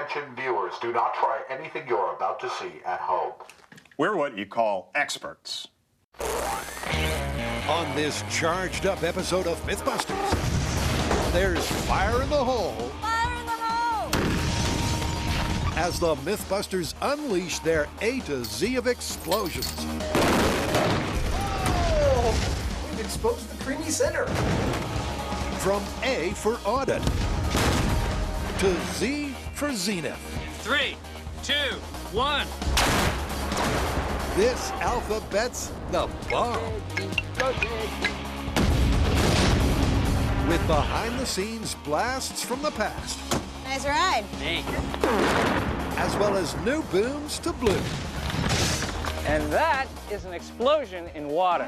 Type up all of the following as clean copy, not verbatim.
Attention viewers, do not try anything you're about to see at home. We're what you call experts. On this charged-up episode of Mythbusters, there's fire in the hole. Fire in the hole! As the Mythbusters unleash their A to Z of explosions. Oh! We've exposed the creamy center. From A for audit to Z for zenith. 3, 2, 1. This alphabet's the bomb. With behind-the-scenes blasts from the past. Nice ride. Thanks. As well as new booms to bloom. And that is an explosion in water.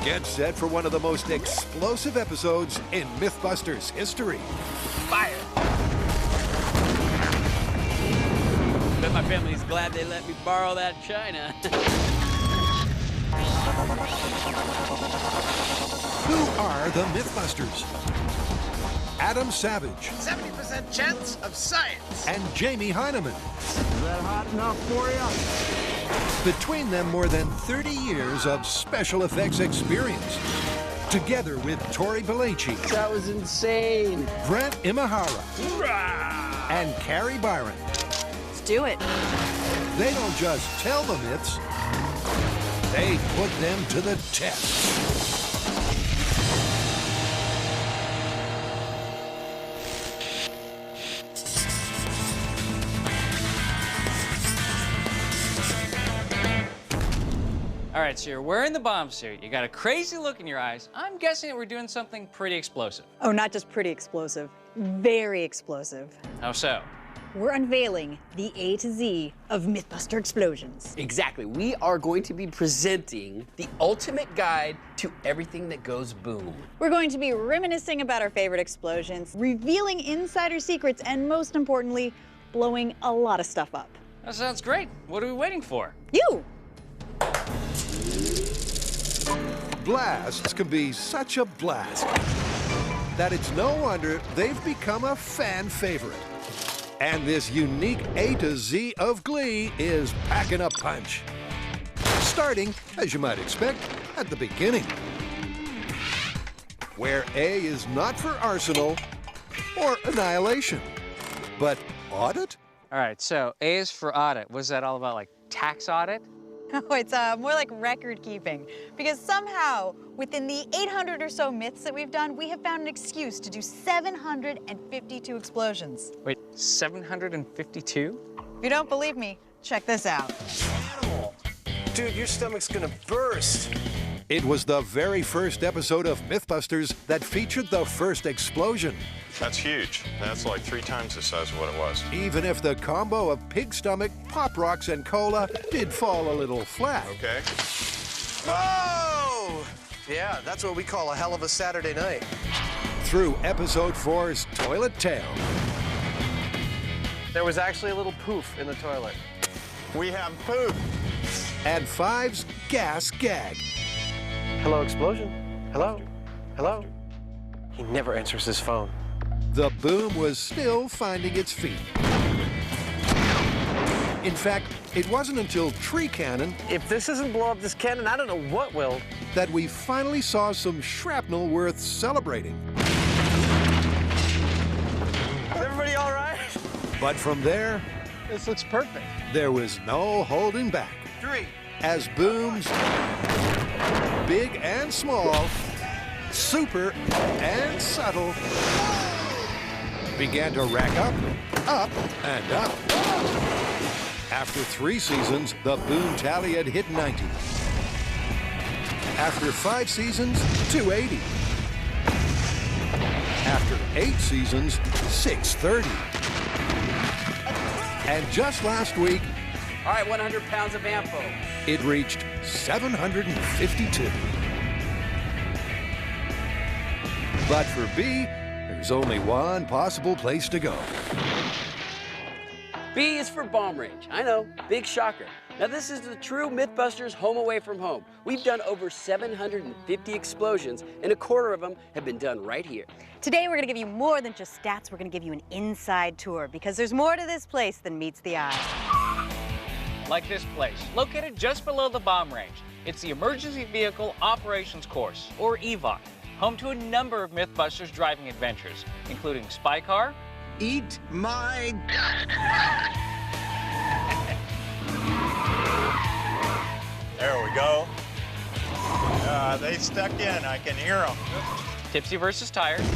Get set for one of the most explosive episodes in Mythbusters history. Fire. Bet my family's glad they let me borrow that china. Who are the Mythbusters? Adam Savage. 70% chance of science. And Jamie Heineman. Is that hot enough for you? Between them, more than 30 years of special effects experience. Together with Tori Belleci. That was insane. Brent Imahara. And Carrie Byron. Let's do it. They don't just tell the myths, they put them to the test. All right, so you're wearing the bomb suit. You got a crazy look in your eyes. I'm guessing that we're doing something pretty explosive. Oh, not just pretty explosive. Very explosive. How so? We're unveiling the A to Z of Mythbuster explosions. Exactly. We are going to be presenting the ultimate guide to everything that goes boom. We're going to be reminiscing about our favorite explosions, revealing insider secrets, and most importantly, blowing a lot of stuff up. That sounds great. What are we waiting for? You! Blasts can be such a blast that it's no wonder they've become a fan favorite. And this unique A to Z of Glee is packing a punch. Starting, as you might expect, at the beginning, where A is not for arsenal or annihilation, but audit? All right, so A is for audit. Was that all about, like, tax audit? Oh, it's more like record keeping. Because somehow, within the 800 or so myths that we've done, we have found an excuse to do 752 explosions. Wait, 752? If you don't believe me, check this out. Animal. Dude, your stomach's gonna burst. It was the very first episode of Mythbusters that featured the first explosion. That's huge. That's like 3 times the size of what it was. Even if the combo of pig stomach, Pop Rocks, and cola did fall a little flat. Okay. Whoa! Yeah, that's what we call a hell of a Saturday night. Through episode 4's Toilet Tale. There was actually a little poof in the toilet. We have poop. And 5's Gas Gag. Hello, explosion? Hello? Hello? He never answers his phone. The boom was still finding its feet. In fact, it wasn't until Tree Cannon If this doesn't blow up this cannon, I don't know what will. that we finally saw some shrapnel worth celebrating. Is everybody all right? But from there, This looks perfect. there was no holding back. 3. As booms, big and small, super and subtle, began to rack up, and up. After 3 seasons, the boom tally had hit 90. After 5 seasons, 280. After 8 seasons, 630. And just last week, All right, 100 pounds of ampo. it reached 752. But for B, there's only one possible place to go. B is for bomb range. I know, big shocker. Now this is the true Mythbusters home away from home. We've done over 750 explosions, and a quarter of them have been done right here. Today we're gonna give you more than just stats, we're gonna give you an inside tour because there's more to this place than meets the eye. Like this place, located just below the bomb range. It's the Emergency Vehicle Operations Course, or EVOC, home to a number of Mythbusters driving adventures, including Spy Car, Eat my... There we go. They stuck in. I can hear them. Tipsy versus Tire, Was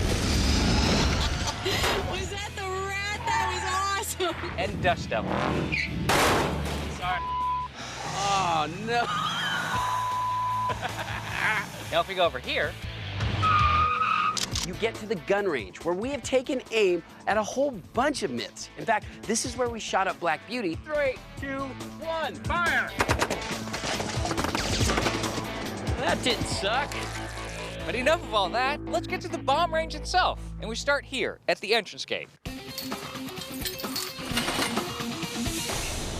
that the rat? That was awesome. and Dust Devil. Sorry. Oh, no. Now if we go over here, You get to the gun range, where we have taken aim at a whole bunch of myths. In fact, this is where we shot up Black Beauty. 3, 2, 1, fire! that didn't suck. But enough of all that, let's get to the bomb range itself. And we start here at the entrance gate.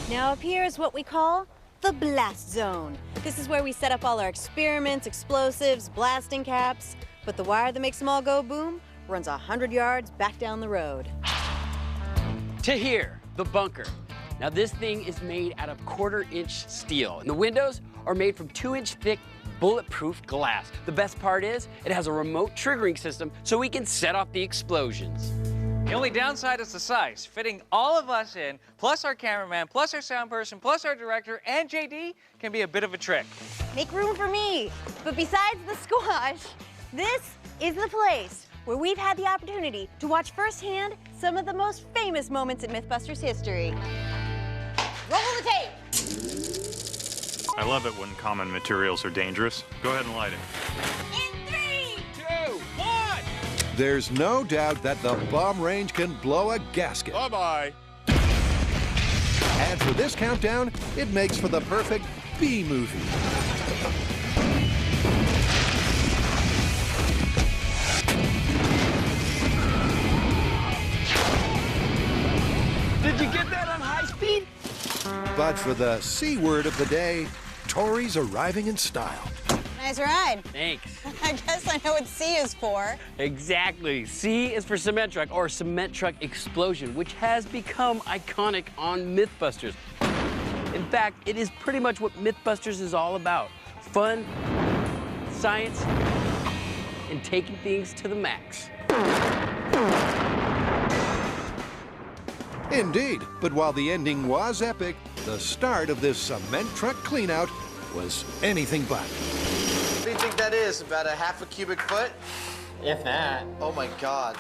Now up here is what we call the blast zone. This is where we set up all our experiments, explosives, blasting caps. But the wire that makes them all go boom runs 100 yards back down the road. To here, the bunker. Now this thing is made out of 1/4-inch steel, and the windows are made from 2-inch thick bulletproof glass. The best part is it has a remote triggering system so we can set off the explosions. The only downside is the size. Fitting all of us in, plus our cameraman, plus our sound person, plus our director, and JD can be a bit of a trick. Make room for me. But besides the squash, this is the place where we've had the opportunity to watch firsthand some of the most famous moments in Mythbusters history. Roll the tape. I love it when common materials are dangerous. Go ahead and light it. In 3, 2, 1! There's no doubt that the bomb range can blow a gasket. Bye-bye. And for this countdown, it makes for the perfect B movie. Did you get that on high speed? But for the C word of the day, Tori's arriving in style. nice ride. Thanks. I guess I know what C is for. Exactly. C is for cement truck, or cement truck explosion, which has become iconic on Mythbusters. In fact, it is pretty much what Mythbusters is all about. Fun, science, and taking things to the max. Indeed, but while the ending was epic, the start of this cement truck cleanout was anything but. What do you think that is? About a half a cubic foot? If that. Oh my God.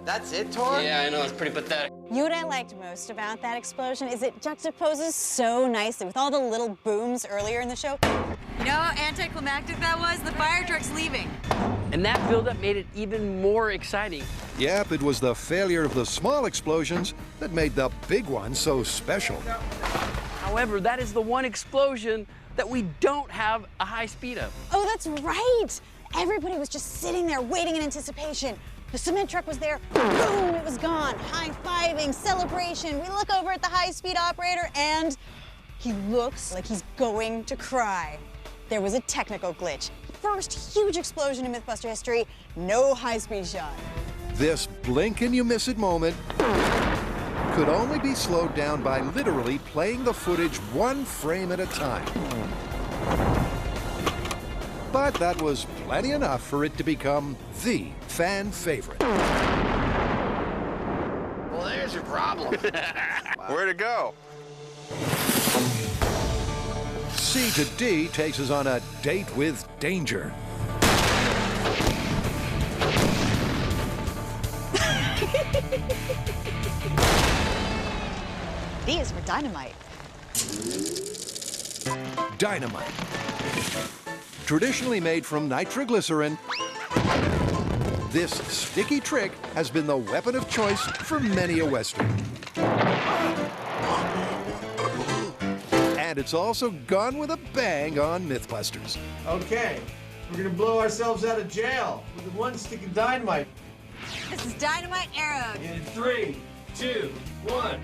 That's it, Tor? Yeah, I know, it's pretty pathetic. You know what I liked most about that explosion is it juxtaposes so nicely with all the little booms earlier in the show. You know how anticlimactic that was? The fire truck's leaving. And that buildup made it even more exciting. Yep, it was the failure of the small explosions that made the big one so special. However, that is the one explosion that we don't have a high speed of. Oh, that's right. Everybody was just sitting there waiting in anticipation. The cement truck was there, boom, it was gone. High-fiving, celebration. We look over at the high-speed operator and he looks like he's going to cry. There was a technical glitch. First huge explosion in Mythbuster history, no high-speed shot. This blink and you miss it moment could only be slowed down by literally playing the footage one frame at a time. But that was plenty enough for it to become the fan favorite. Well, there's your problem. Where'd it go? C to D takes us on a date with danger. D is for dynamite. Dynamite. Traditionally made from nitroglycerin, this sticky trick has been the weapon of choice for many a Western. And it's also gone with a bang on Mythbusters. Okay, we're gonna blow ourselves out of jail with one stick of dynamite. This is Dynamite Arrow. In 3, 2, 1.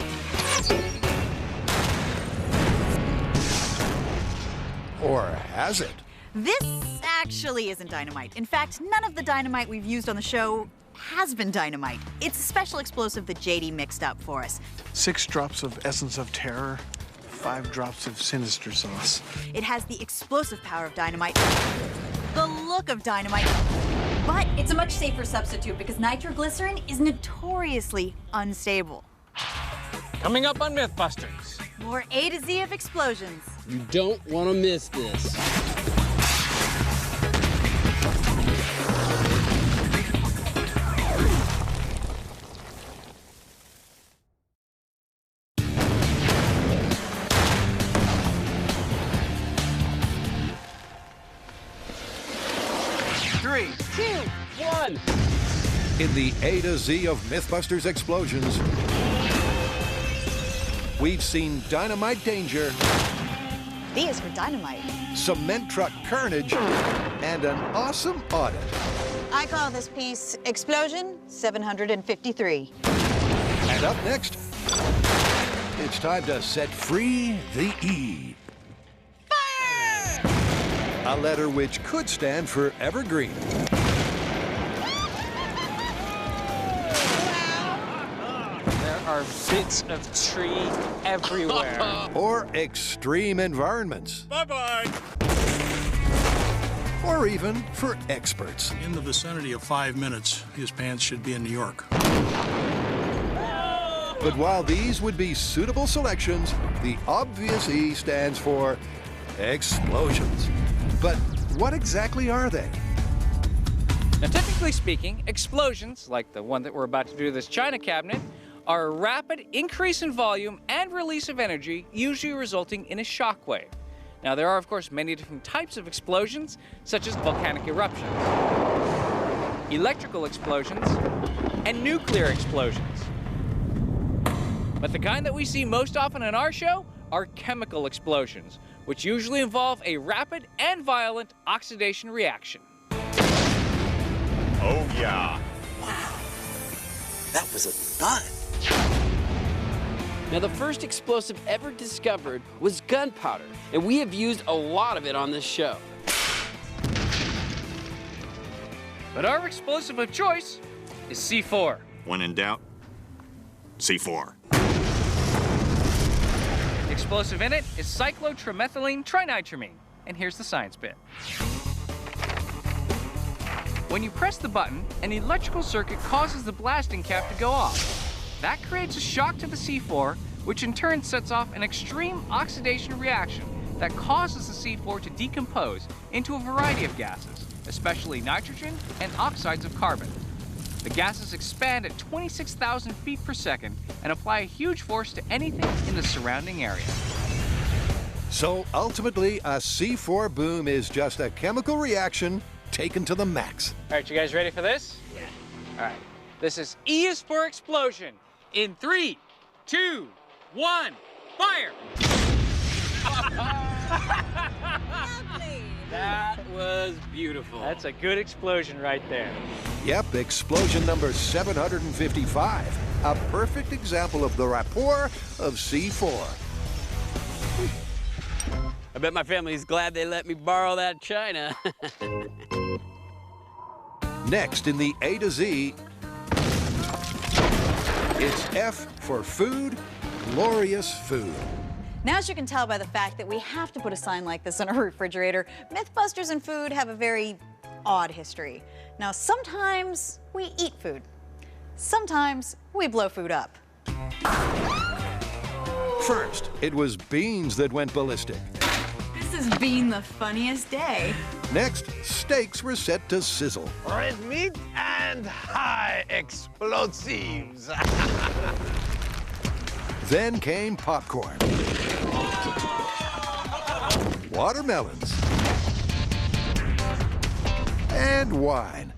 Or has it? This actually isn't dynamite. In fact, none of the dynamite we've used on the show has been dynamite. It's a special explosive that JD mixed up for us. 6 drops of essence of terror, 5 drops of sinister sauce. It has the explosive power of dynamite, the look of dynamite, but it's a much safer substitute because nitroglycerin is notoriously unstable. Coming up on Mythbusters. More A to Z of explosions. You don't want to miss this. Three, 2, 1. In the A to Z of Mythbusters explosions, we've seen dynamite danger, D is for dynamite. cement truck carnage, and an awesome audit. I call this piece Explosion 753. And up next, it's time to set free the E. Fire! A letter which could stand for evergreen. There are bits of tree everywhere. Or extreme environments. Bye-bye. Or even for experts. In the vicinity of 5 minutes, his pants should be in New York. But while these would be suitable selections, the obvious E stands for explosions. But what exactly are they? Now, typically speaking, explosions, like the one that we're about to do to this china cabinet, are a rapid increase in volume and release of energy, usually resulting in a shock wave. Now, there are, of course, many different types of explosions, such as volcanic eruptions, electrical explosions, and nuclear explosions. But the kind that we see most often in our show are chemical explosions, which usually involve a rapid and violent oxidation reaction. Oh, yeah. That was a thud. Now, the first explosive ever discovered was gunpowder, and we have used a lot of it on this show. But our explosive of choice is C4. When in doubt, C4. The explosive in it is cyclotrimethylene trinitramine. And here's the science bit. When you press the button, an electrical circuit causes the blasting cap to go off. That creates a shock to the C4, which in turn sets off an extreme oxidation reaction that causes the C4 to decompose into a variety of gases, especially nitrogen and oxides of carbon. The gases expand at 26,000 feet per second and apply a huge force to anything in the surrounding area. So ultimately, a C4 boom is just a chemical reaction taken to the max. All right, you guys ready for this? Yeah. All right. This is E is for explosion. In 3, 2, 1, fire! That was beautiful. That's a good explosion right there. Yep, explosion number 755. A perfect example of the rapport of C4. I bet my family's glad they let me borrow that china. Next in the A to Z, it's F for food, glorious food. Now, as you can tell by the fact that we have to put a sign like this on our refrigerator, Mythbusters and food have a very odd history. Now, sometimes we eat food. Sometimes we blow food up. First, it was beans that went ballistic. This has been the funniest day. Next, steaks were set to sizzle. Red meat and high explosives. Then came popcorn, watermelons, and wine.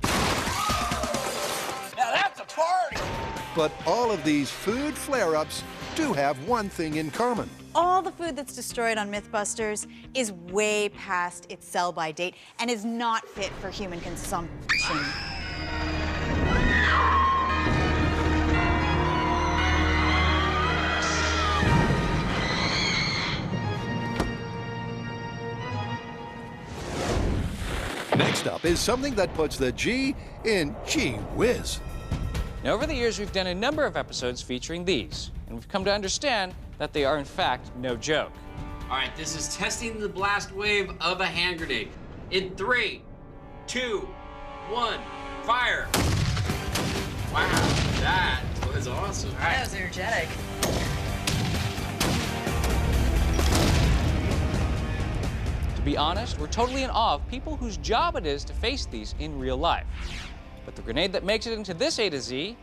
Now that's a party. But all of these food flare-ups do have one thing in common. All the food that's destroyed on Mythbusters is way past its sell-by date and is not fit for human consumption. Next up is something that puts the G in gee whiz. Now, over the years, we've done a number of episodes featuring these, and we've come to understand that they are, in fact, no joke. All right, this is testing the blast wave of a hand grenade. In 3, 2, 1, fire. Wow, that was awesome. All right. That was energetic. To be honest, we're totally in awe of people whose job it is to face these in real life. But the grenade that makes it into this A to Z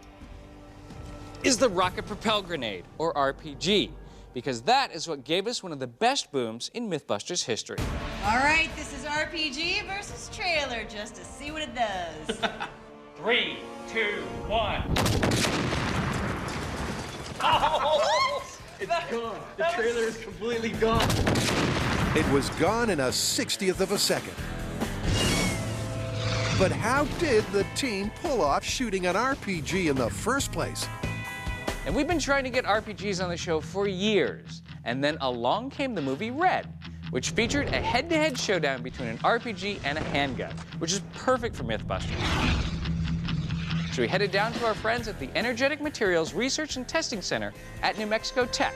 is the rocket propelled grenade, or RPG, because that is what gave us one of the best booms in Mythbusters history. All right, this is RPG versus trailer, just to see what it does. 3, 2, 1. Oh! It's gone. The trailer is completely gone. It was gone in a 60th of a second. But how did the team pull off shooting an RPG in the first place? And we've been trying to get RPGs on the show for years. And then along came the movie Red, which featured a head-to-head showdown between an RPG and a handgun, which is perfect for Mythbusters. So we headed down to our friends at the Energetic Materials Research and Testing Center at New Mexico Tech.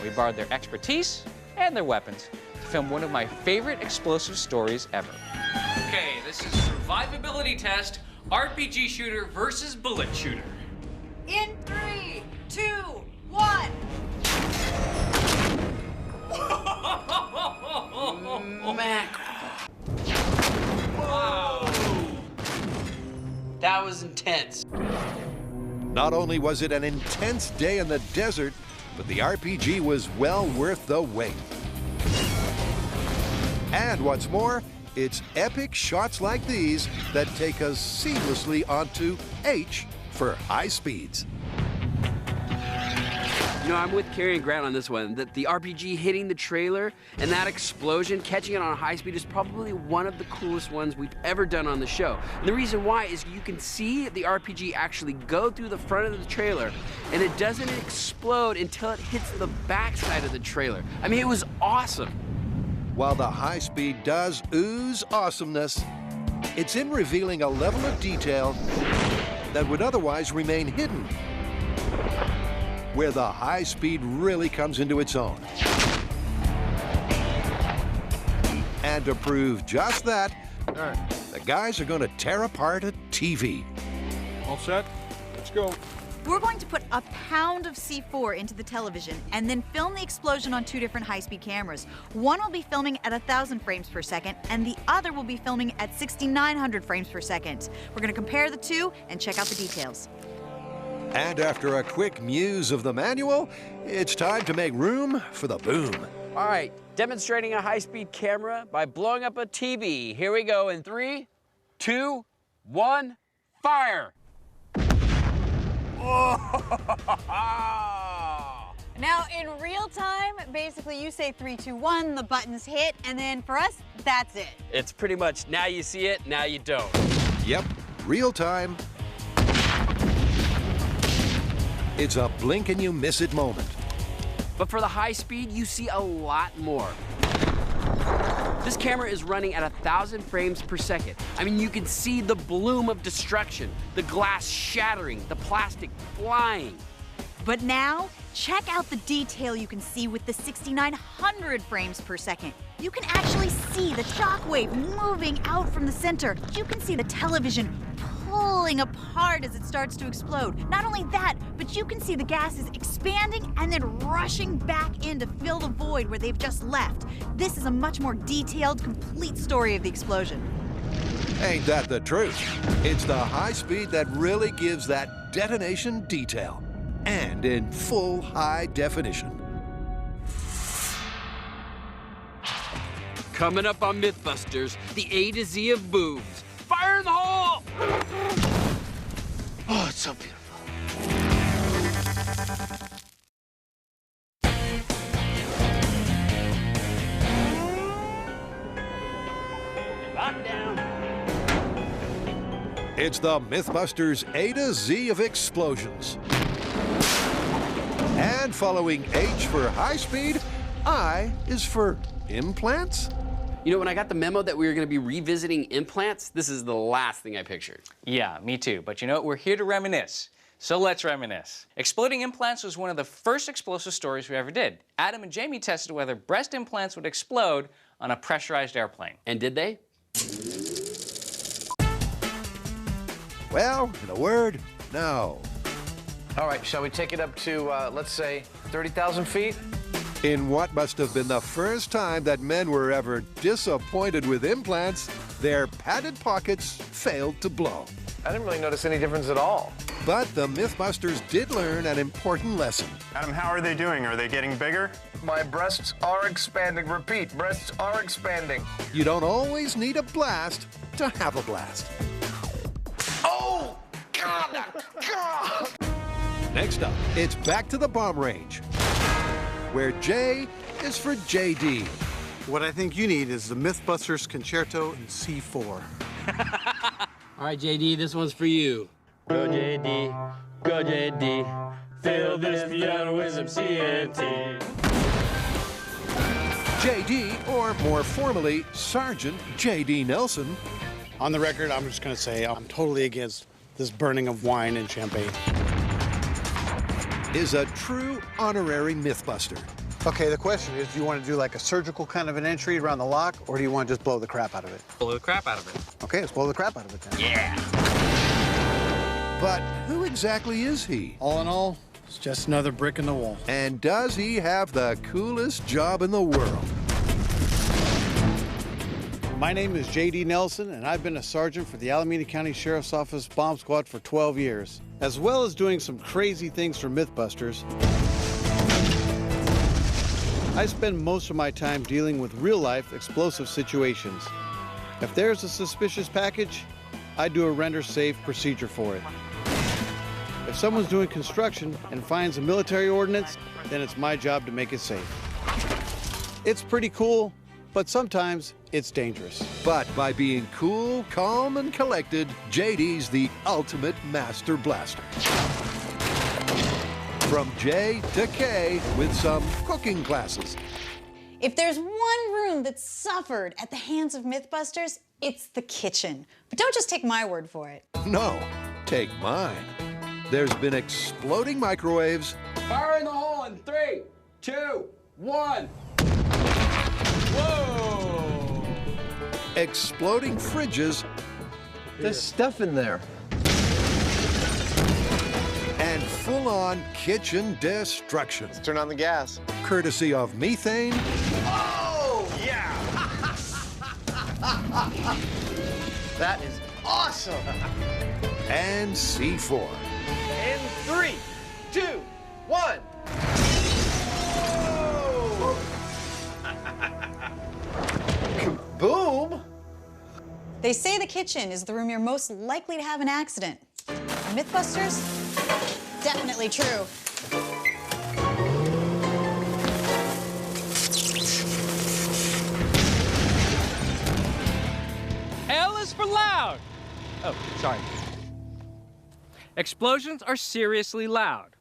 We borrowed their expertise and their weapons to film one of my favorite explosive stories ever. Okay, this is survivability test, RPG shooter versus bullet shooter. In 3, 2, 1. Wow. That was intense. Not only was it an intense day in the desert, but the RPG was well worth the wait. And what's more, it's epic shots like these that take us seamlessly onto H for high speeds. You know, I'm with Carrie and Grant on this one, that the RPG hitting the trailer and that explosion, catching it on high speed, is probably one of the coolest ones we've ever done on the show. And the reason why is you can see the RPG actually go through the front of the trailer, and it doesn't explode until it hits the backside of the trailer. I mean, it was awesome. While the high speed does ooze awesomeness, it's in revealing a level of detail that would otherwise remain hidden, where the high speed really comes into its own. And to prove just that, the guys are going to tear apart a TV. All set? Let's go. We're going to put a pound of C4 into the television and then film the explosion on 2 different high-speed cameras. One will be filming at 1,000 frames per second, and the other will be filming at 6,900 frames per second. We're going to compare the two and check out the details. And after a quick muse of the manual, it's time to make room for the boom. All right, demonstrating a high-speed camera by blowing up a TV. Here we go in 3, 2, 1, fire! Now, in real time, basically you say 3, 2, 1, the buttons hit, and then for us, that's it. It's pretty much now you see it, now you don't. Yep, real time. It's a blink and you miss it moment. But for the high speed, you see a lot more. This camera is running at 1,000 frames per second. I mean, you can see the bloom of destruction, the glass shattering, the plastic flying. But now, check out the detail you can see with the 6,900 frames per second. You can actually see the shockwave moving out from the center. You can see the television pulling apart as it starts to explode. Not only that, but you can see the gases expanding and then rushing back in to fill the void where they've just left. This is a much more detailed, complete story of the explosion. Ain't that the truth? It's the high speed that really gives that detonation detail, and in full high definition. Coming up on Mythbusters, the A to Z of boobs. Fire in the hole! Oh, it's so beautiful. Lockdown. It's the Mythbusters A to Z of explosions. And following H for high speed, I is for implants? You know, when I got the memo that we were going to be revisiting implants, this is the last thing I pictured. Yeah, me too. But you know what? We're here to reminisce. So let's reminisce. Exploding implants was one of the first explosive stories we ever did. Adam and Jamie tested whether breast implants would explode on a pressurized airplane. And did they? Well, in a word, no. All right, shall we take it up to, let's say, 30,000 feet? In what must have been the first time that men were ever disappointed with implants, their padded pockets failed to blow. I didn't really notice any difference at all. But the Mythbusters did learn an important lesson. Adam, how are they doing? Are they getting bigger? My breasts are expanding. Repeat, breasts are expanding. You don't always need a blast to have a blast. Oh, God! God! Next up, it's back to the bomb range, where J is for JD. What I think you need is the Mythbusters Concerto in C4. All right, JD, this one's for you. Go, JD. Go, JD. Fill this piano with some CNT. JD, or more formally, Sergeant J.D. Nelson. On the record, I'm just going to say I'm totally against this burning of wine and champagne. Is a true honorary Mythbuster. Okay, the question is, do you want to do like a surgical kind of an entry around the lock, or do you want to just blow the crap out of it? Blow the crap out of it. Okay, let's blow the crap out of it then. Yeah! But who exactly is he? All in all, it's just another brick in the wall. And does he have the coolest job in the world? My name is J.D. Nelson, and I've been a sergeant for the Alameda County Sheriff's Office Bomb Squad for 12 years, as well as doing some crazy things for Mythbusters. I spend most of my time dealing with real-life explosive situations. If there's a suspicious package, I do a render-safe procedure for it. If someone's doing construction and finds a military ordnance, then it's my job to make it safe. It's pretty cool, but sometimes it's dangerous. But by being cool, calm, and collected, JD's the ultimate master blaster. From J to K with some cooking classes. If there's one room that suffered at the hands of Mythbusters, it's the kitchen. But don't just take my word for it. No, take mine. There's been exploding microwaves. Fire in the hole in 3, 2, 1. Whoa! Exploding fridges. There's stuff in there. And full-on kitchen destruction. Let's turn on the gas. Courtesy of methane. Oh, yeah! That is awesome! And C4. In 3, 2, 1. Kaboom! They say the kitchen is the room you're most likely to have an accident. Mythbusters? Definitely true. L is for loud. Oh, sorry. Explosions are seriously loud.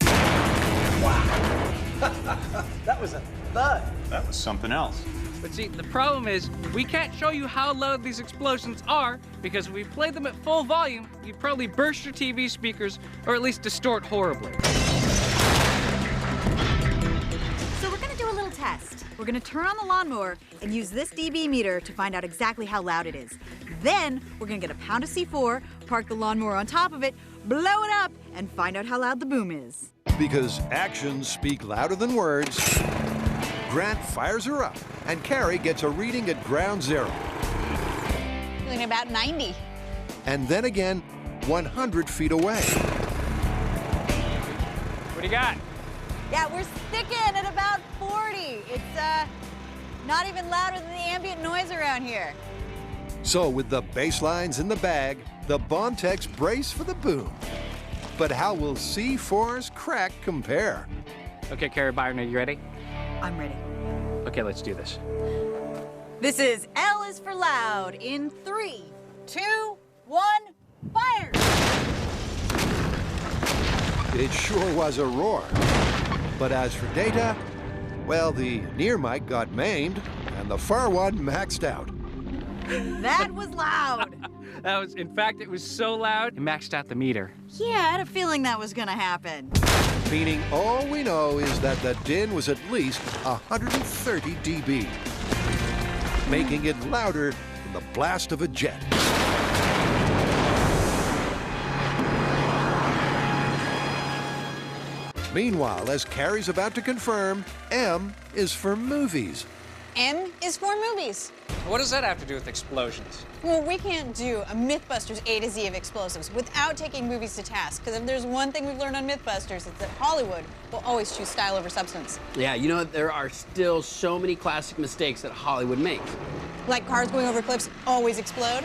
That was a thud. That was something else. But see, the problem is, we can't show you how loud these explosions are, because if we played them at full volume, you'd probably burst your TV speakers, or at least distort horribly. So we're gonna do a little test. We're gonna turn on the lawnmower and use this dB meter to find out exactly how loud it is. Then we're gonna get a pound of C4, park the lawnmower on top of it, blow it up, and find out how loud the boom is. Because actions speak louder than words, Grant fires her up, and Carrie gets a reading at ground zero. Feeling about 90. And then again, 100 feet away. What do you got? Yeah, we're sticking at about 40. It's not even louder than the ambient noise around here. So with the baselines in the bag, the bomb techs brace for the boom. But how will C4's crack compare? Okay, Carrie Byron, are you ready? I'm ready. Okay, let's do this. This is L is for loud in 3, 2, 1, fire! It sure was a roar. But as for data, well, the near mic got maimed, and and the far one maxed out. That was loud. In fact, it was so loud, it maxed out the meter. Yeah, I had a feeling that was gonna happen. Meaning all we know is that the din was at least 130 dB, making it louder than the blast of a jet. Meanwhile, as Carrie's about to confirm, M is for movies. M is for movies. What does that have to do with explosions? Well, we can't do a Mythbusters A to Z of explosives without taking movies to task. Because if there's one thing we've learned on Mythbusters, it's that Hollywood will always choose style over substance. Yeah, you know, there are still so many classic mistakes that Hollywood makes. Like cars going over cliffs always explode.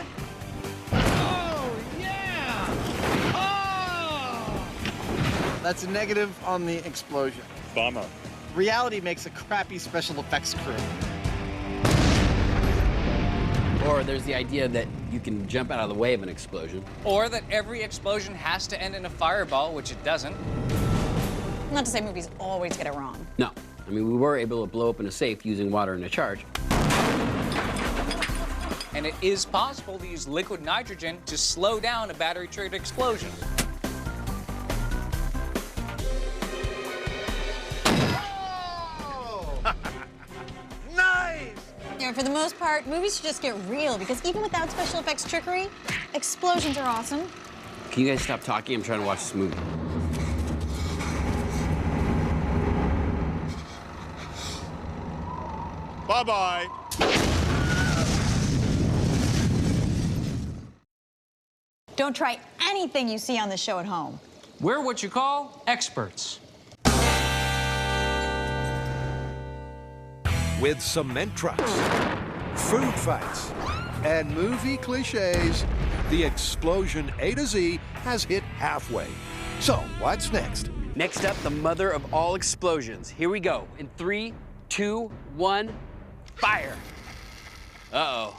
That's a negative on the explosion. Bummer. Reality makes a crappy special effects crew. Or there's the idea that you can jump out of the way of an explosion. Or that every explosion has to end in a fireball, which it doesn't. Not to say movies always get it wrong. No. I mean, we were able to blow open a safe using water and a charge. And it is possible to use liquid nitrogen to slow down a battery-triggered explosion. Yeah, for the most part, movies should just get real because even without special effects trickery, explosions are awesome. Can you guys stop talking? I'm trying to watch this movie. Bye-bye. Don't try anything you see on the show at home. We're what you call experts. With cement trucks, food fights, and movie cliches, the explosion A to Z has hit halfway. So, what's next? Next up, the mother of all explosions. Here we go. In 3, 2, 1, fire. Uh-oh.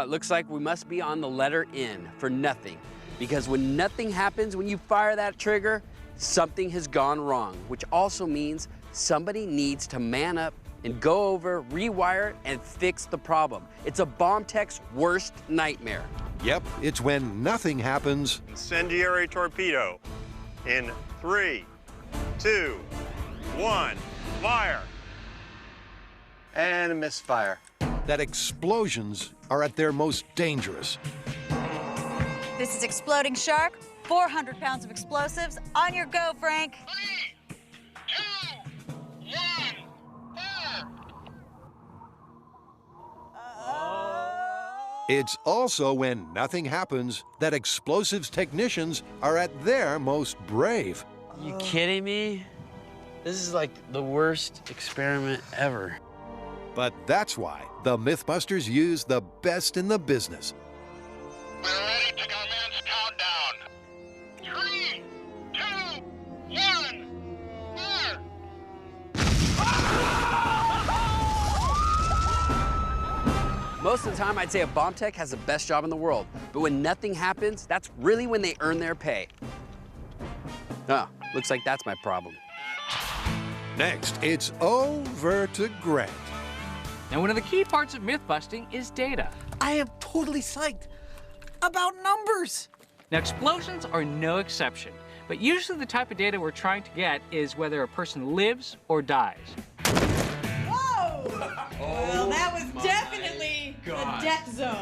It looks like we must be on the letter N for nothing. Because when nothing happens when you fire that trigger, something has gone wrong, which also means somebody needs to man up and go over, rewire, and fix the problem. It's a bomb tech's worst nightmare. Yep, it's when nothing happens. Incendiary torpedo. In 3, 2, 1, fire. And a misfire. That explosions are at their most dangerous. This is Exploding Shark, 400 pounds of explosives. On your go, Frank. 3, 2, 1, fire! It's also when nothing happens that explosives technicians are at their most brave. You kidding me? This is like the worst experiment ever. But that's why the Mythbusters use the best in the business. We're ready to commence countdown. 3, 2, 1, fire! Most of the time, I'd say a bomb tech has the best job in the world. But when nothing happens, that's really when they earn their pay. Ah, looks like that's my problem. Next, it's over to Grant. Now, one of the key parts of myth busting is data. I am totally psyched about numbers. Now, explosions are no exception, but usually the type of data we're trying to get is whether a person lives or dies. Whoa! Well, that was definitely the death zone.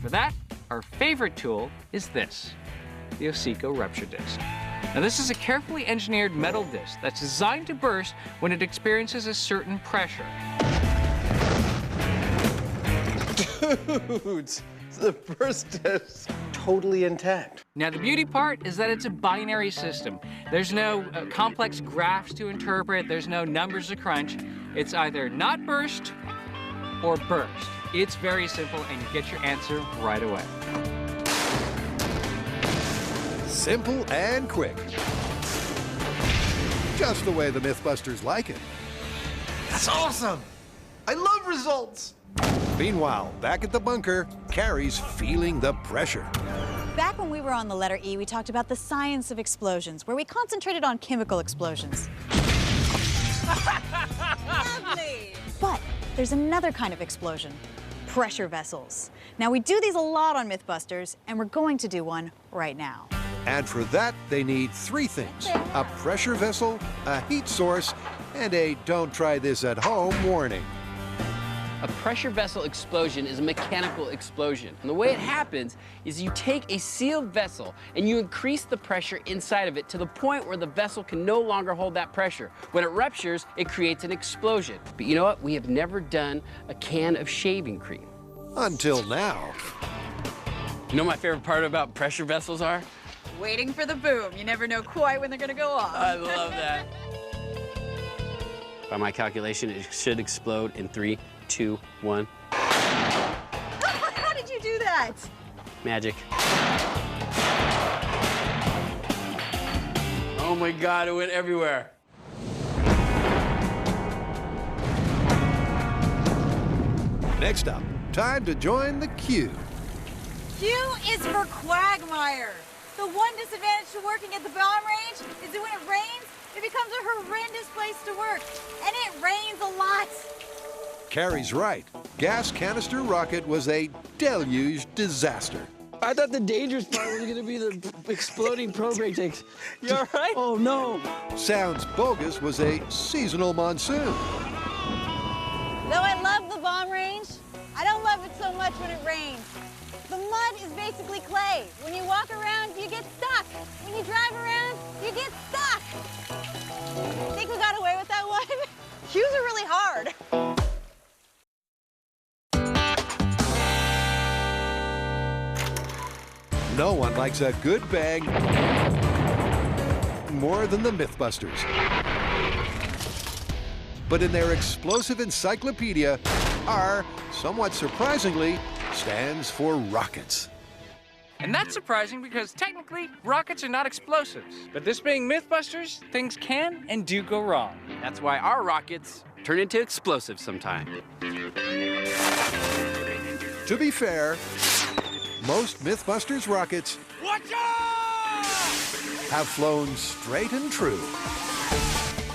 For that, our favorite tool is this, the Osico rupture disc. Now, this is a carefully engineered metal disc that's designed to burst when it experiences a certain pressure. Dudes, the first disc totally intact. Now, the beauty part is that it's a binary system. There's no complex graphs to interpret. There's no numbers to crunch. It's either not burst or burst. It's very simple, and you get your answer right away. Simple and quick. Just the way the Mythbusters like it. That's awesome. I love results. Meanwhile, back at the bunker, Carrie's feeling the pressure. Back when we were on the letter E, we talked about the science of explosions, where we concentrated on chemical explosions. Lovely. But there's another kind of explosion, pressure vessels. Now, we do these a lot on Mythbusters, and we're going to do one right now. And for that, they need three things: a pressure vessel, a heat source, and a "don't try this at home" warning. A pressure vessel explosion is a mechanical explosion. And the way it happens is you take a sealed vessel and you increase the pressure inside of it to the point where the vessel can no longer hold that pressure. When it ruptures, it creates an explosion. But you know what? We have never done a can of shaving cream. Until now. You know what my favorite part about pressure vessels are? Waiting for the boom. You never know quite when they're gonna go off. I love that. By my calculation, it should explode in 3, 2, 1. How did you do that? Magic. Oh my God, it went everywhere. Next up, time to join the queue. Q is for quagmire. The one disadvantage to working at the bomb range is that when it rains, it becomes a horrendous place to work. And it rains a lot. Carrie's right. Gas canister rocket was a deluge disaster. I thought the dangerous part was going to be the exploding propane tanks. You all right? Oh, no. Sounds bogus was a seasonal monsoon. Though I love the bomb range, I don't love it so much when it rains. The mud is basically clay. When you walk around, you get stuck. When you drive around, you get stuck. Think we got away with that one? Cues are really hard. No one likes a good bang more than the Mythbusters. But in their explosive encyclopedia, R, somewhat surprisingly, stands for rockets. And that's surprising because technically, rockets are not explosives. But this being Mythbusters, things can and do go wrong. That's why our rockets turn into explosives sometime. To be fair, most Mythbusters rockets have flown straight and true.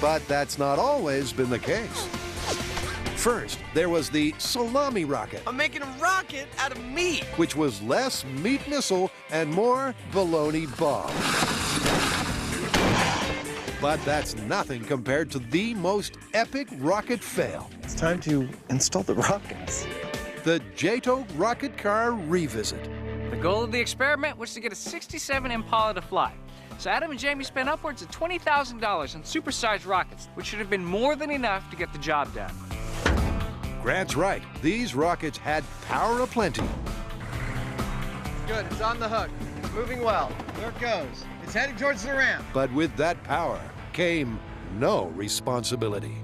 But that's not always been the case. First, there was the salami rocket. I'm making a rocket out of meat. Which was less meat missile and more baloney bomb. But that's nothing compared to the most epic rocket fail. It's time to install the rockets. The JATO rocket car revisit. The goal of the experiment was to get a 67 Impala to fly. So Adam and Jamie spent upwards of $20,000 on supersized rockets, which should have been more than enough to get the job done. Grant's right. These rockets had power aplenty. Good, it's on the hook. It's moving well. There it goes. It's heading towards the ramp. But with that power came no responsibility.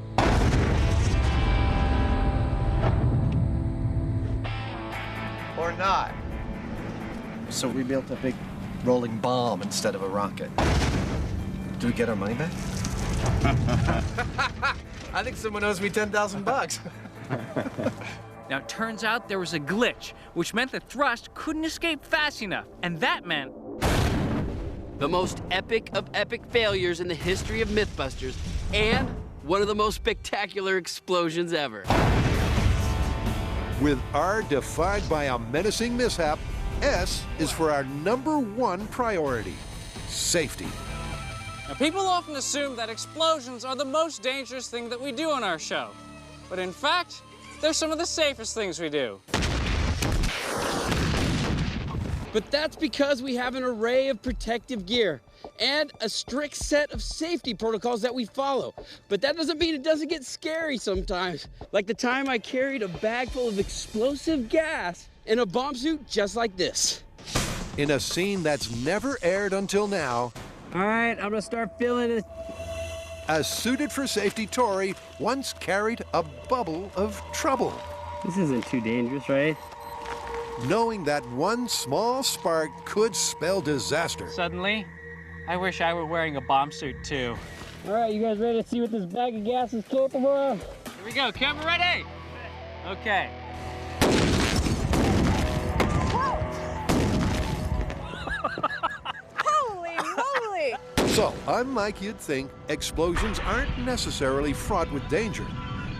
Or not. So we built a big rolling bomb instead of a rocket. Do we get our money back? I think someone owes me 10,000 bucks. Now, it turns out there was a glitch, which meant the thrust couldn't escape fast enough. And that meant the most epic of epic failures in the history of Mythbusters, and one of the most spectacular explosions ever. With R defined by a menacing mishap, S is for our #1 priority: safety. Now, people often assume that explosions are the most dangerous thing that we do on our show. But in fact, they're some of the safest things we do. But that's because we have an array of protective gear and a strict set of safety protocols that we follow. But that doesn't mean it doesn't get scary sometimes. Like the time I carried a bag full of explosive gas in a bomb suit just like this. In a scene that's never aired until now, all right, I'm gonna start feeling it. A suited-for-safety Tory once carried a bubble of trouble. This isn't too dangerous, right? Knowing that one small spark could spell disaster. Suddenly, I wish I were wearing a bomb suit too. All right, you guys ready to see what this bag of gas is capable of? Here we go, camera ready? Okay. Holy moly! So, unlike you'd think, explosions aren't necessarily fraught with danger,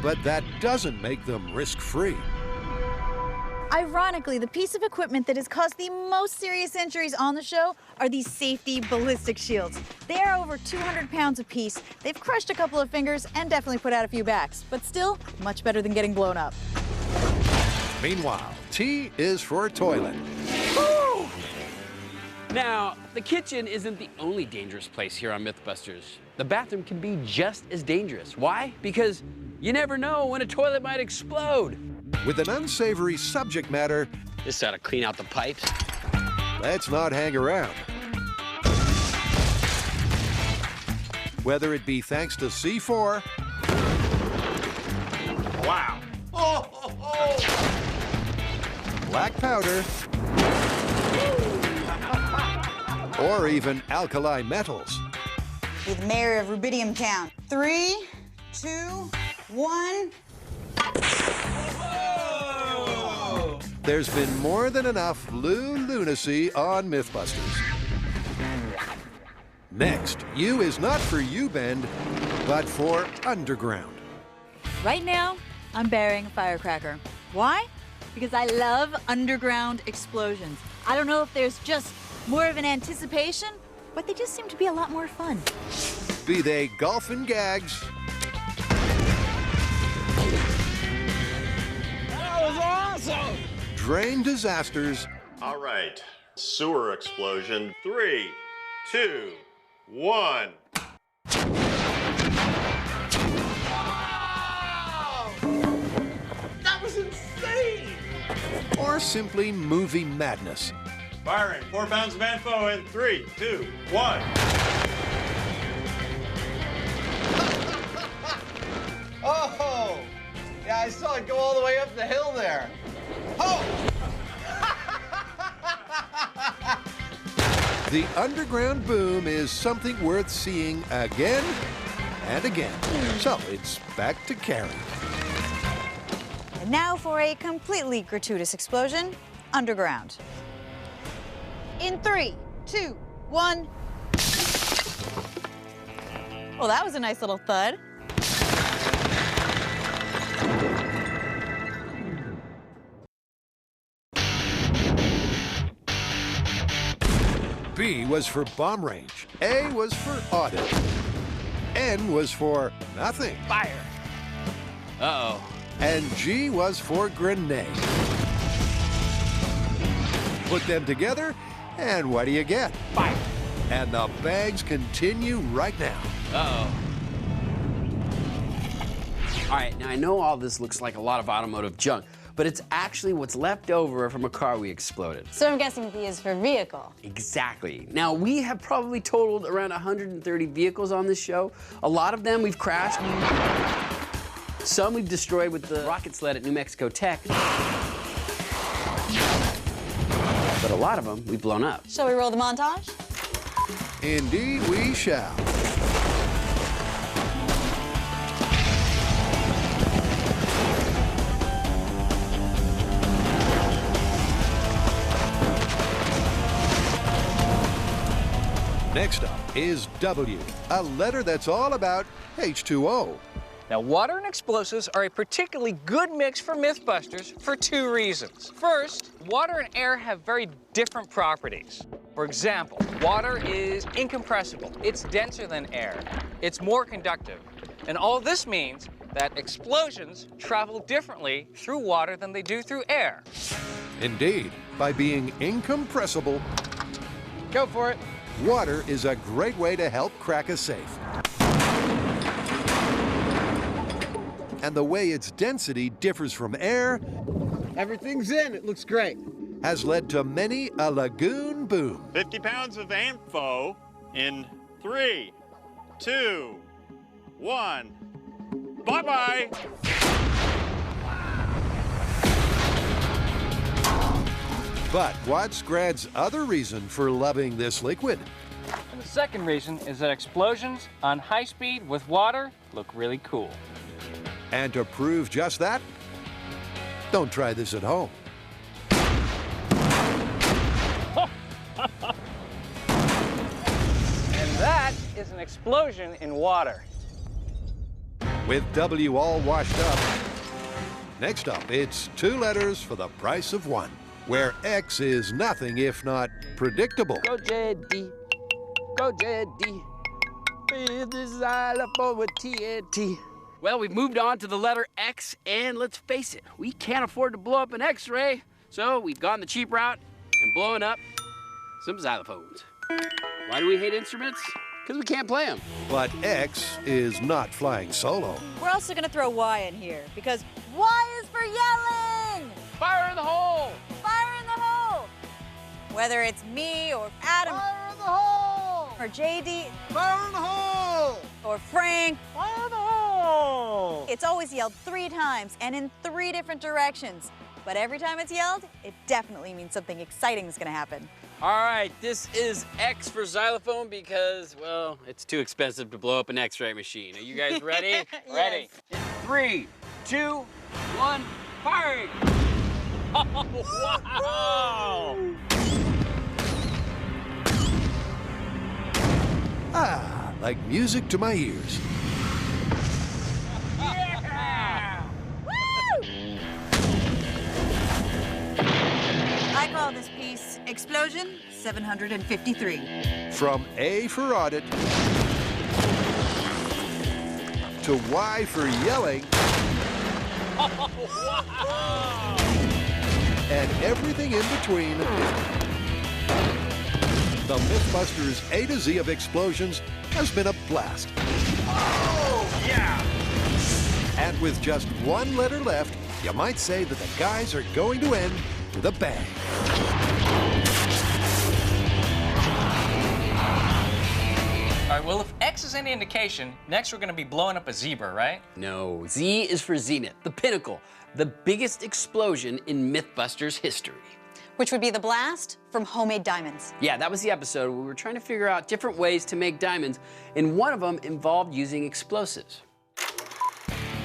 but that doesn't make them risk-free. Ironically, the piece of equipment that has caused the most serious injuries on the show are these safety ballistic shields. They are over 200 pounds apiece. They've crushed a couple of fingers and definitely put out a few backs, but still much better than getting blown up. Meanwhile, T is for toilet. Woo! Now, the kitchen isn't the only dangerous place here on Mythbusters. The bathroom can be just as dangerous. Why? Because you never know when a toilet might explode. With an unsavory subject matter, Just ought to clean out the pipes. let's not hang around. Whether it be thanks to C4, Wow. black powder, or even alkali metals. Be the mayor of Rubidium Town. 3, 2, 1. There's been more than enough lunacy on Mythbusters. Next, U is not for U-Bend, but for underground. Right now, I'm burying a firecracker. Why? Because I love underground explosions. I don't know if there's just more of an anticipation, but they just seem to be a lot more fun. Be they golf and gags, That was awesome! drain disasters, All right. Sewer explosion. 3, 2, 1. That was insane! or simply movie madness. Firing 4 pounds of info in 3, 2, 1. Oh! Yeah, I saw it go all the way up the hill there. Oh! The underground boom is something worth seeing again and again. So it's back to Carrie. And now for a completely gratuitous explosion underground. In 3, 2, 1. Well, that was a nice little thud. B was for bomb range. A was for audit. N was for nothing. Fire! Uh-oh. And G was for grenade. Put them together, and what do you get? Fire! And the bags continue right now. Uh-oh. All right, now I know all this looks like a lot of automotive junk, but it's actually what's left over from a car we exploded. So I'm guessing V is for vehicle. Exactly. Now, we have probably totaled around 130 vehicles on this show. A lot of them we've crashed. Some we've destroyed with the rocket sled at New Mexico Tech. But a lot of them we've blown up. Shall we roll the montage? Indeed, we shall. Next up is W, a letter that's all about H2O. Now, water and explosives are a particularly good mix for Mythbusters for 2 reasons. First, water and air have very different properties. For example, water is incompressible. It's denser than air. It's more conductive. And all this means that explosions travel differently through water than they do through air. Indeed, by being incompressible, Go for it. water is a great way to help crack a safe. And the way its density differs from air Everything's in. It looks great. has led to many a lagoon boom. 50 pounds of info in 3, 2, 1. Bye-bye. But what's Grad's other reason for loving this liquid? And the second reason is that explosions on high speed with water look really cool. And to prove just that, don't try this at home. And that explosion in water. With W all washed up, next up, it's 2 letters for the price of 1, where X is nothing if not predictable. Go JD. Go JD. Fill this xylophone with TNT. Well, we've moved on to the letter X, and let's face it, we can't afford to blow up an X-ray, so we've gone the cheap route and blowing up some xylophones. Why do we hate instruments? Because we can't play them. But X is not flying solo. We're also gonna throw Y in here because Y is for yelling! Fire in the hole! Fire in the hole! Whether it's me or Adam. Fire in the hole! Or JD. Fire in the hole! Or Frank. Fire in the hole! It's always yelled 3 times and in 3 different directions. But every time it's yelled, it definitely means something exciting is gonna happen. All right, this is X for xylophone because, well, it's too expensive to blow up an X-ray machine. Are you guys ready? Yes. Ready. 3, 2, 1, firing! Oh, wow! Ah, like music to my ears. Yeah! Woo! I call this piece Explosion 753. From A for audit to Y for yelling Oh, wow! and everything in between, the Mythbusters A to Z of explosions has been a blast. Oh, yeah! And with just 1 letter left, you might say that the guys are going to end with a bang. All right, well, if X is any indication, next we're gonna be blowing up a zebra, right? No, Z is for Zenith, the pinnacle, the biggest explosion in Mythbusters history. Which would be the blast from homemade diamonds. Yeah, that was the episode where we were trying to figure out different ways to make diamonds, and one of them involved using explosives.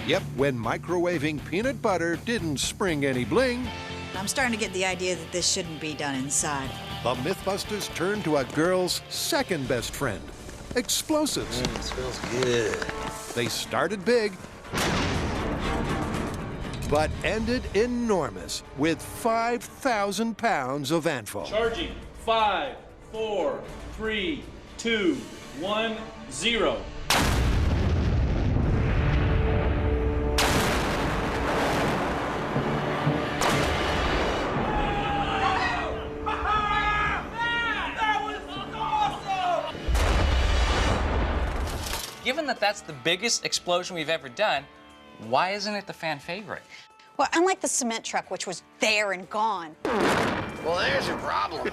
Yep, when microwaving peanut butter didn't spring any bling, I'm starting to get the idea that this shouldn't be done inside. the Mythbusters turned to a girl's second best friend, explosives. It smells good. They started big, but ended enormous with 5,000 pounds of Anfo. Charging. 5, 4, 3, 2, 1, 0. Given that that's the biggest explosion we've ever done, why isn't it the fan favorite? Well, unlike the cement truck, which was there and gone, Well, there's your problem.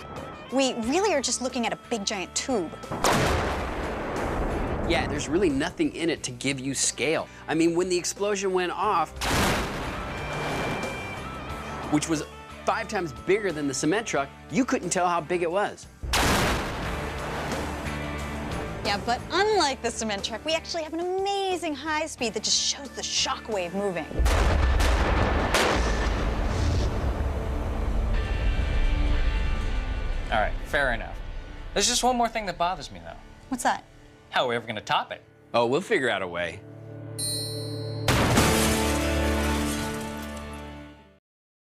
we really are just looking at a big giant tube. Yeah, there's really nothing in it to give you scale. I mean, when the explosion went off, which was 5 times bigger than the cement truck, you couldn't tell how big it was. Yeah, but unlike the cement truck, we actually have an amazing high speed that just shows the shock wave moving. All right, fair enough. There's just one more thing that bothers me, though. What's that? How are we ever gonna top it? Oh, we'll figure out a way.